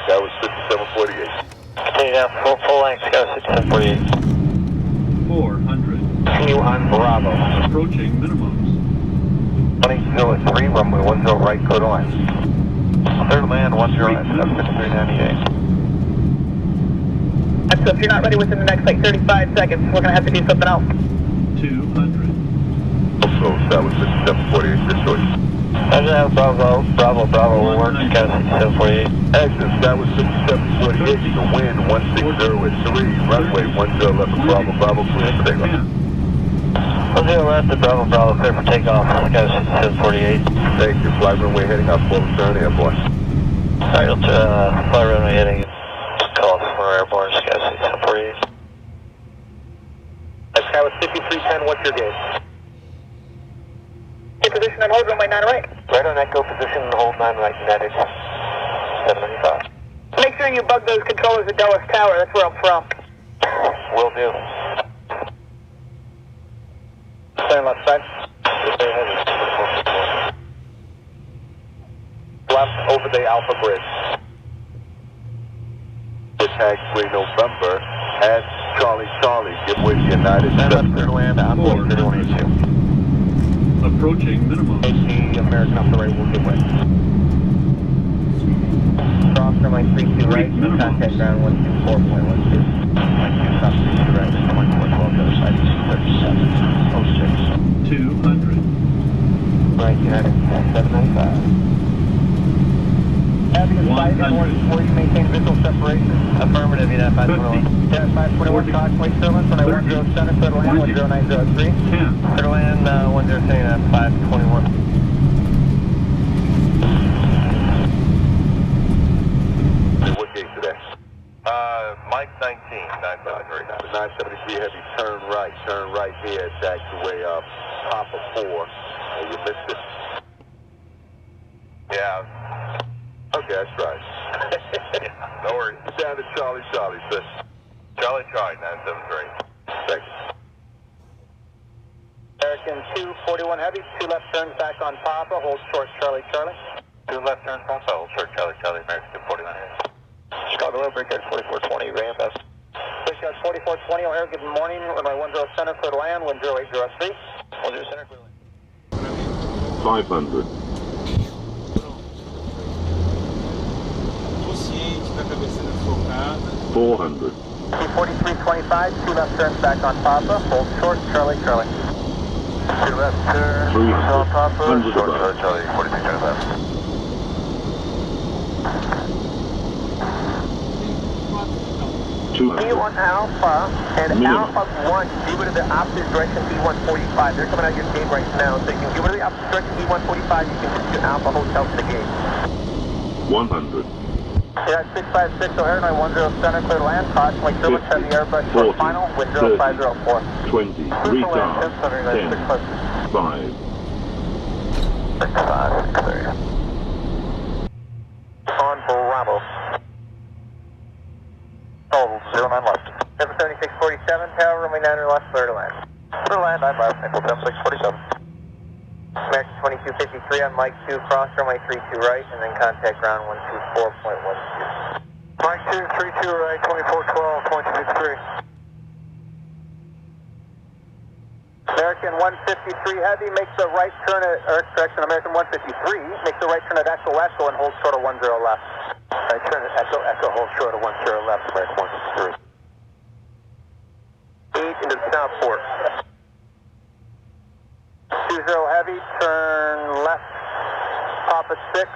That was 5748. Continue down, full length, Sky 6748. 400. Continue on Bravo. Approaching minimums. 2003, runway 10 right, clear to land. Clear to land, 10 left, 5398. So if you're not ready within the next like 35 seconds, we're going to have to do something else. 200. So that was 5748, this choice. Bravo, we'll work Sky 6748. Access, that was 5748, the wind 160 at 3, runway 10 left, Bravo, clear for takeoff. 10 left at Bravo, clear for takeoff, Sky 6748. Thank you, fly runway heading up, full turn, airborne. Alright, fly runway heading, call for airborne, Sky 6748. Sky was 5310, what's your gauge? In position and hold runway 9 right. Right on echo position, hold 9 right, United 795. Make sure you bug those controllers at Dulles Tower, that's where I'm from. Will do. Turn left side. Left over the Alpha Bridge. The taxiway November at Charlie, give way to United. And left clear to land, on board 3182. Approaching minimum. The American off the right will give way. Cross runway 32 right, contact ground 124.12. Runway 2 stop 32 right, 1412 to the side, 3706. 200. Right, United 795. Having a slight inward before you maintain visual separation. Affirmative, United 521. United 521, Coxway Sterling, runway 10 center, clear to land 10903. 10. Clear to land, 10 at 521. What gate today? Mike 19, 973. 973 heavy, turn right here, taxiway Papa 4. You missed it. Yeah. Okay, that's right. No worries. Down to Charlie, sir. Charlie, 973. Thank you. American 241 heavy, 2 left turns back on Papa, hold short Charlie. 2 left turn, Papa, hold short Charlie, American 241 heavy. Chicago Road, Breakout 4420, Ram Best. Breakout 4420, O'Hare, good morning, runway 10 center, clear to land, 10803. 10 center, clear to land. 500. Consciente, com a cabeça desfocada. 400. 4325, 2 left turns back on Papa, hold short Charlie. 2 left turn, 300. on Papa, 100 short above. Charlie, 43 left. B1 Alpha and Minimum. Alpha 1, give it to the opposite direction B145. They're coming out of your gate right now, so you can give it to the opposite direction B145, you can just get Alpha Hotel to the gate. 100. Yeah, 656 O'Hare, 910 center, clear to land, Coxway Sterling, 50, heavy airbus, 40, final, wind 30, 0504. 20. Retard. 10. 5. 5, On Bravo. hold 09 left. 77647, tower, runway 9 left, clear to land. Clear to land, 9 left, Nickel 10647. American 2253 on Mike 2, cross runway 32 right, and then contact ground 124.12. Mike 2, 32 right, 2412, 2253. American 153 heavy makes the right turn at, or correction, American 153 makes the right turn at Echo and holds short of 10 left. Right turn at Echo, hold short of 10 left, American 153. 8 into the southport. 20 heavy, turn left, Papa 6,